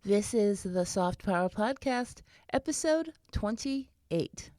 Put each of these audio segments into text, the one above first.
This is the Soft Power Podcast, episode 28.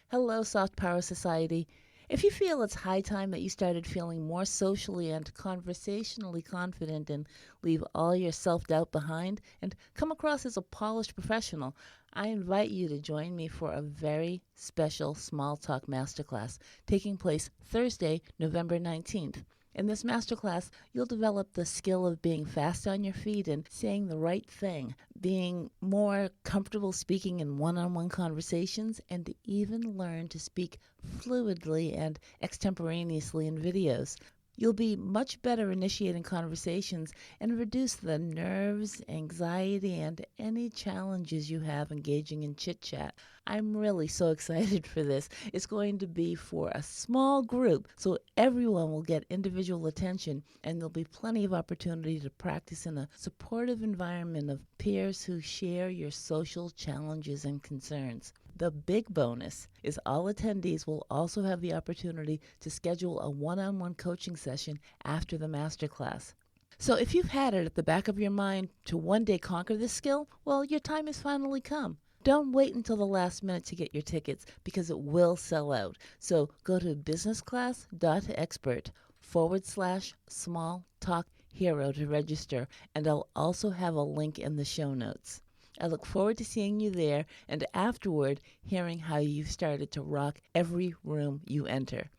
Hello, Soft Power Society. If you feel it's high time that you started feeling more socially and conversationally confident and leave all your self-doubt behind and come across as a polished professional, I invite you to join me for a very special Small Talk Masterclass taking place Thursday, November 19th. In this masterclass, you'll develop the skill of being fast on your feet and saying the right thing, being more comfortable speaking in one-on-one conversations, and to even learn to speak fluidly and extemporaneously in videos. You'll be much better initiating conversations and reduce the nerves, anxiety, and any challenges you have engaging in chit-chat. I'm really so excited for this. It's going to be for a small group, so everyone will get individual attention, and there'll be plenty of opportunity to practice in a supportive environment of peers who share your social challenges and concerns. The big bonus is all attendees will also have the opportunity to schedule a one-on-one coaching session after the masterclass. So if you've had it at the back of your mind to one day conquer this skill, well, your time has finally come. Don't wait until the last minute to get your tickets because it will sell out. So go to businessclass.expert/small talk hero to register, and I'll also have a link in the show notes. I look forward to seeing you there and afterward hearing how you've started to rock every room you enter.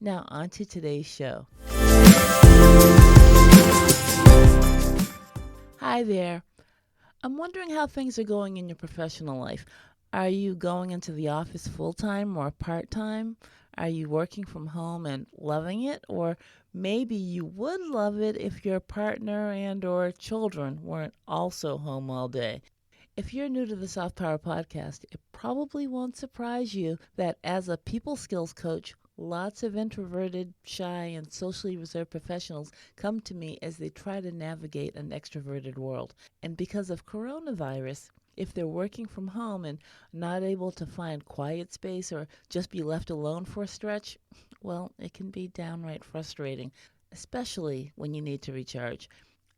Now on to today's show. Hi there. I'm wondering how things are going in your professional life. Are you going into the office full-time or part-time? Are you working from home and loving it? Or maybe you would love it if your partner and or children weren't also home all day. If you're new to the Soft Power Podcast, it probably won't surprise you that as a people skills coach, lots of introverted, shy, and socially reserved professionals come to me as they try to navigate an extroverted world. And because of coronavirus, if they're working from home and not able to find quiet space or just be left alone for a stretch, well, it can be downright frustrating, especially when you need to recharge.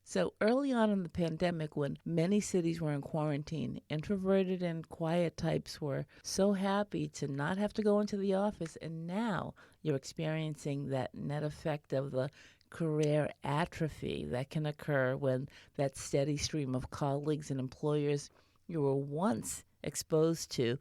So early on in the pandemic, when many cities were in quarantine, introverted and quiet types were so happy to not have to go into the office, and now you're experiencing that net effect of the career atrophy that can occur when that steady stream of colleagues and employers you were once exposed to,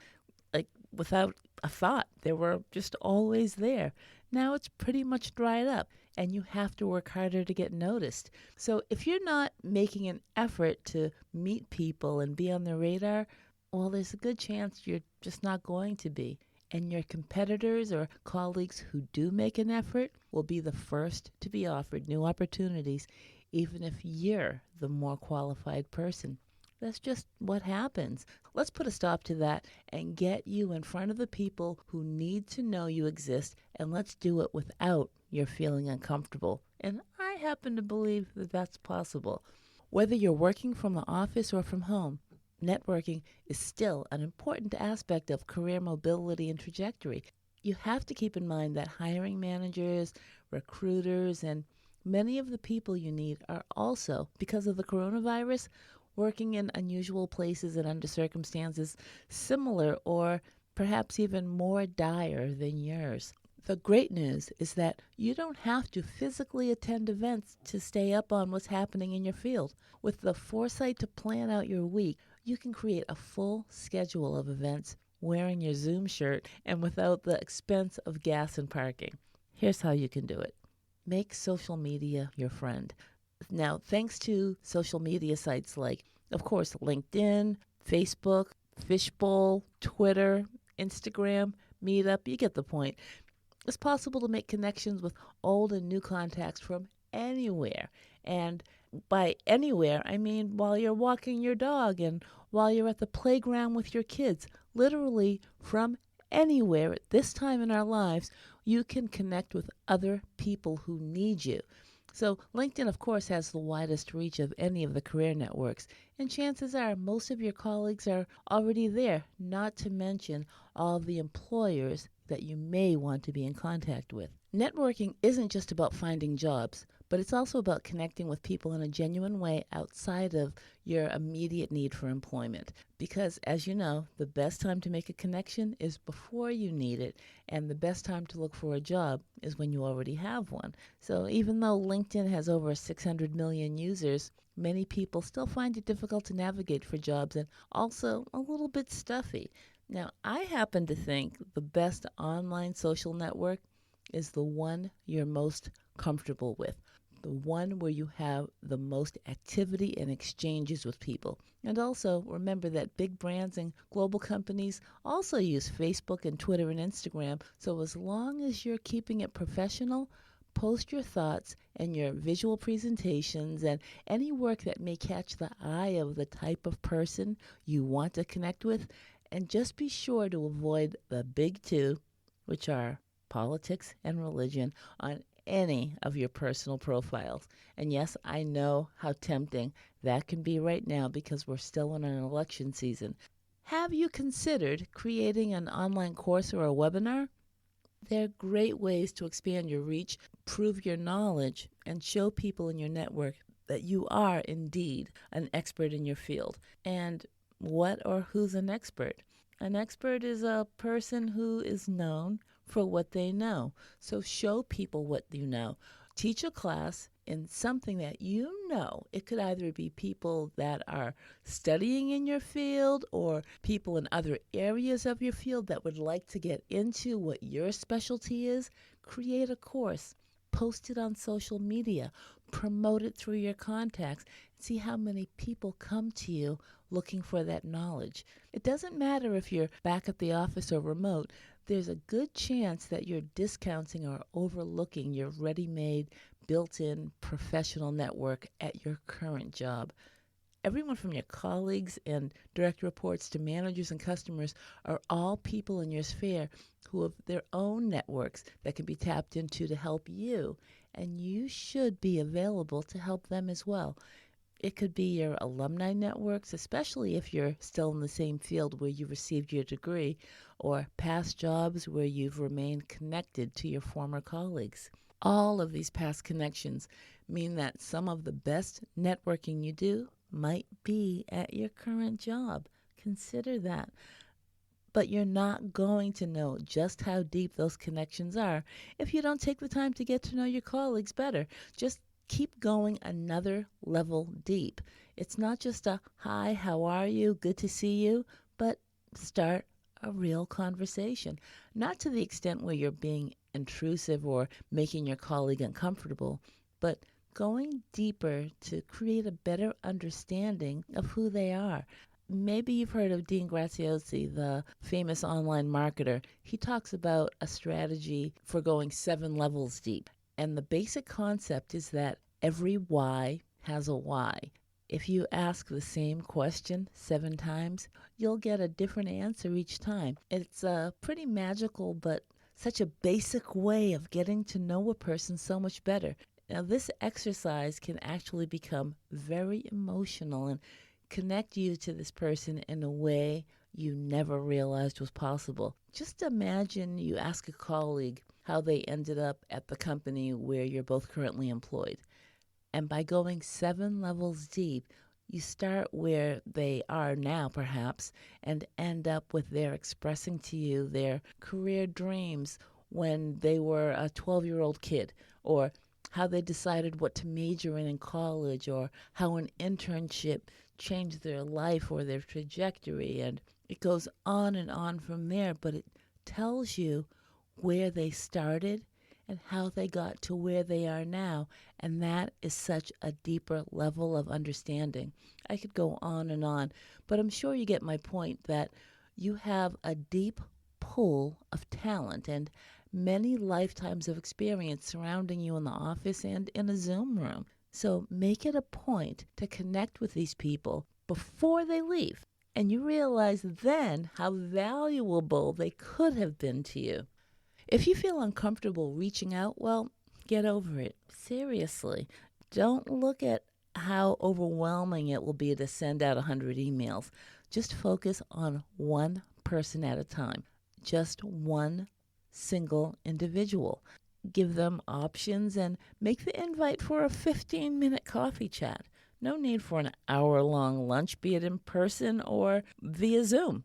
like without a thought, they were just always there. Now it's pretty much dried up, and you have to work harder to get noticed. So if you're not making an effort to meet people and be on their radar, well, there's a good chance you're just not going to be. And your competitors or colleagues who do make an effort will be the first to be offered new opportunities, even if you're the more qualified person. That's just what happens. Let's put a stop to that and get you in front of the people who need to know you exist, and let's do it without your feeling uncomfortable. And I happen to believe that that's possible. Whether you're working from the office or from home, networking is still an important aspect of career mobility and trajectory. You have to keep in mind that hiring managers, recruiters, and many of the people you need are also, because of the coronavirus, working in unusual places and under circumstances similar or perhaps even more dire than yours. The great news is that you don't have to physically attend events to stay up on what's happening in your field. With the foresight to plan out your week, you can create a full schedule of events wearing your Zoom shirt and without the expense of gas and parking. Here's how you can do it. Make social media your friend. Now, thanks to social media sites like, of course, LinkedIn, Facebook, Fishbowl, Twitter, Instagram, Meetup, you get the point. It's possible to make connections with old and new contacts from anywhere. And by anywhere, I mean while you're walking your dog and while you're at the playground with your kids. Literally from anywhere at this time in our lives, you can connect with other people who need you. So LinkedIn, of course, has the widest reach of any of the career networks, and chances are most of your colleagues are already there, not to mention all the employers that you may want to be in contact with. Networking isn't just about finding jobs, But it's also about connecting with people in a genuine way outside of your immediate need for employment. Because, as you know, the best time to make a connection is before you need it, and the best time to look for a job is when you already have one. So, even though LinkedIn has over 600 million users, many people still find it difficult to navigate for jobs and also a little bit stuffy. Now, I happen to think the best online social network is the one you're most comfortable with, the one where you have the most activity and exchanges with people. And also remember that big brands and global companies also use Facebook and Twitter and Instagram. So as long as you're keeping it professional, post your thoughts and your visual presentations and any work that may catch the eye of the type of person you want to connect with. And just be sure to avoid the big two, which are politics and religion, on any of your personal profiles. And yes, I know how tempting that can be right now because we're still in an election season. Have you considered creating an online course or a webinar? They're great ways to expand your reach, prove your knowledge, and show people in your network that you are indeed an expert in your field. And what or who's an expert? An expert is a person who is known for what they know. So show people what you know. Teach a class in something that you know. It could either be people that are studying in your field or people in other areas of your field that would like to get into what your specialty is. Create a course. Post it on social media. Promote it through your contacts. See how many people come to you looking for that knowledge. It doesn't matter if you're back at the office or remote. There's a good chance that you're discounting or overlooking your ready-made, built-in professional network at your current job. Everyone from your colleagues and direct reports to managers and customers are all people in your sphere who have their own networks that can be tapped into to help you, and you should be available to help them as well. It could be your alumni networks, especially if you're still in the same field where you received your degree, or past jobs where you've remained connected to your former colleagues. All of these past connections mean that some of the best networking you do might be at your current job. Consider that. But you're not going to know just how deep those connections are if you don't take the time to get to know your colleagues better. Just keep going another level deep. It's not just a hi, how are you, good to see you, but start a real conversation. Not to the extent where you're being intrusive or making your colleague uncomfortable, but going deeper to create a better understanding of who they are. Maybe you've heard of Dean Graziosi, the famous online marketer. He talks about a strategy for going 7 levels deep. And the basic concept is that every why has a why. If you ask the same question 7 times, you'll get a different answer each time. It's a pretty magical but such a basic way of getting to know a person so much better. Now, this exercise can actually become very emotional and connect you to this person in a way you never realized was possible. Just imagine you ask a colleague how they ended up at the company where you're both currently employed. And by going 7 levels deep, you start where they are now, perhaps, and end up with their expressing to you their career dreams when they were a 12-year-old kid, or how they decided what to major in college, or how an internship changed their life or their trajectory. And it goes on and on from there, but it tells you where they started and how they got to where they are now. And that is such a deeper level of understanding. I could go on, but I'm sure you get my point that you have a deep pool of talent and many lifetimes of experience surrounding you in the office and in a Zoom room. So make it a point to connect with these people before they leave. And you realize then how valuable they could have been to you. If you feel uncomfortable reaching out, well, get over it. Seriously. Don't look at how overwhelming it will be to send out 100 emails. Just focus on one person at a time. Just one single individual. Give them options and make the invite for a 15-minute coffee chat. No need for an hour-long lunch, be it in person or via Zoom.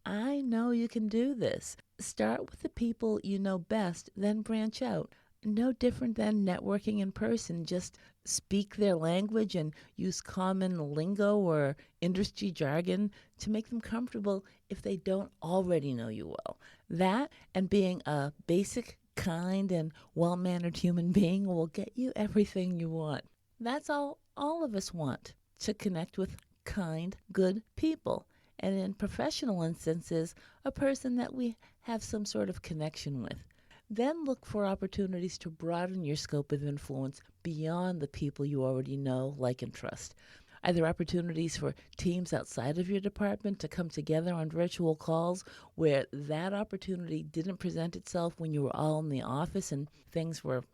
I know you can do this. Start with the people you know best, then branch out. No different than networking in person. Just speak their language and use common lingo or industry jargon to make them comfortable if they don't already know you well. That and being a basic, kind, and well mannered human being will get you everything you want. That's all of us want, to connect with kind, good people. And in professional instances, a person that we have some sort of connection with. Then look for opportunities to broaden your scope of influence beyond the people you already know, like, and trust. Are there opportunities for teams outside of your department to come together on virtual calls where that opportunity didn't present itself when you were all in the office and things were,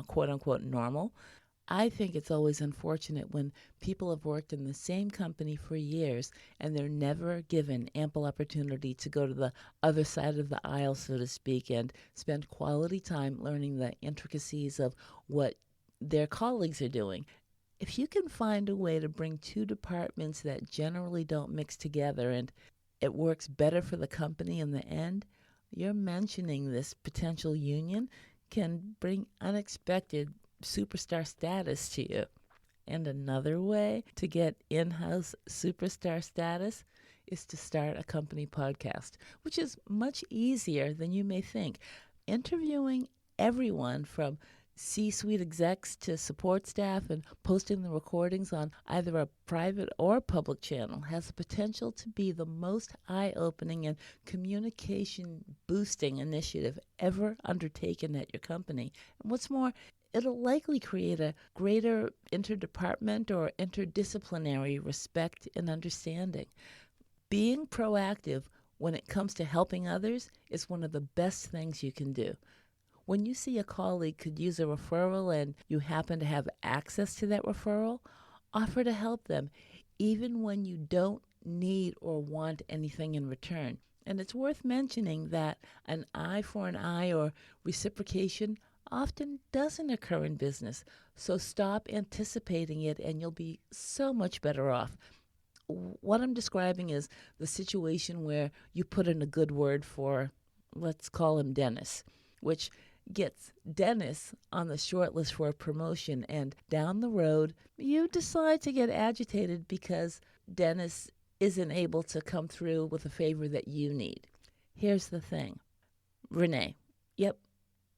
quote unquote, normal? I think it's always unfortunate when people have worked in the same company for years and they're never given ample opportunity to go to the other side of the aisle, so to speak, and spend quality time learning the intricacies of what their colleagues are doing. If you can find a way to bring two departments that generally don't mix together and it works better for the company in the end, you're mentioning this potential union can bring unexpected superstar status to you. And another way to get in-house superstar status is to start a company podcast, which is much easier than you may think. Interviewing everyone from C-suite execs to support staff and posting the recordings on either a private or public channel has the potential to be the most eye-opening and communication-boosting initiative ever undertaken at your company. And what's more, it'll likely create a greater interdepartment or interdisciplinary respect and understanding. Being proactive when it comes to helping others is one of the best things you can do. When you see a colleague could use a referral and you happen to have access to that referral, offer to help them, even when you don't need or want anything in return. And it's worth mentioning that an eye for an eye or reciprocation often doesn't occur in business. So stop anticipating it and you'll be so much better off. What I'm describing is the situation where you put in a good word for, let's call him Dennis, which gets Dennis on the short list for a promotion, and down the road, you decide to get agitated because Dennis isn't able to come through with a favor that you need. Here's the thing. Renee. Yep,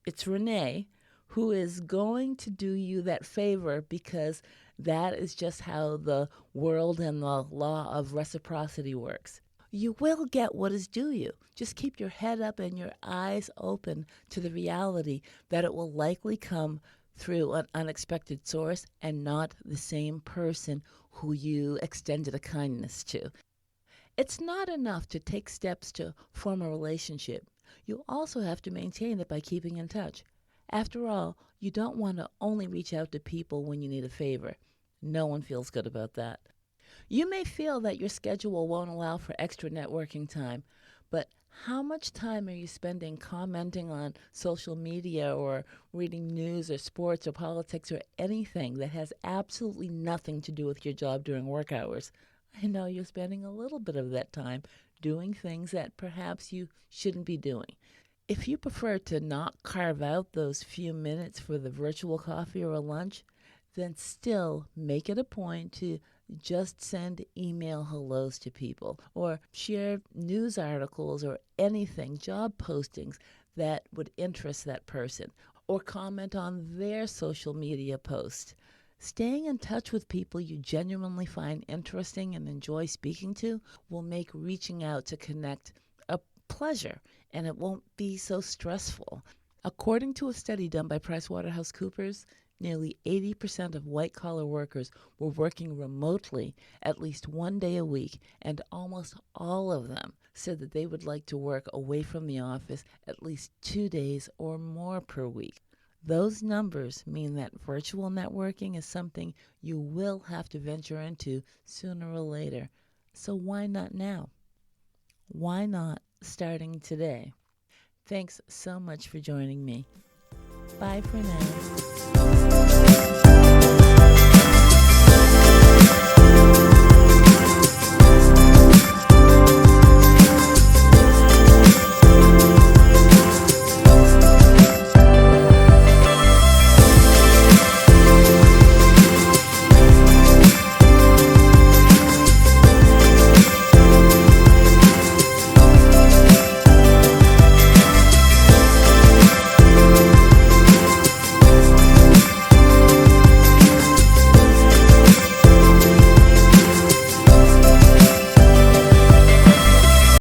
it's Renee who is going to do you that favor because that is just how the world and the law of reciprocity works. You will get what is due you. Just keep your head up and your eyes open to the reality that it will likely come through an unexpected source and not the same person who you extended a kindness to. It's not enough to take steps to form a relationship. You also have to maintain it by keeping in touch. After all, you don't want to only reach out to people when you need a favor. No one feels good about that. You may feel that your schedule won't allow for extra networking time, but how much time are you spending commenting on social media or reading news or sports or politics or anything that has absolutely nothing to do with your job during work hours? I know you're spending a little bit of that time doing things that perhaps you shouldn't be doing. If you prefer to not carve out those few minutes for the virtual coffee or a lunch, then still make it a point to just send email hellos to people or share news articles or anything, job postings that would interest that person, or comment on their social media post. Staying in touch with people you genuinely find interesting and enjoy speaking to will make reaching out to connect a pleasure, and it won't be so stressful. According to a study done by PricewaterhouseCoopers, nearly 80% of white-collar workers were working remotely at least one day a week, and almost all of them said that they would like to work away from the office at least 2 days or more per week. Those numbers mean that virtual networking is something you will have to venture into sooner or later. So why not now? Why not starting today? Thanks so much for joining me. Bye for now.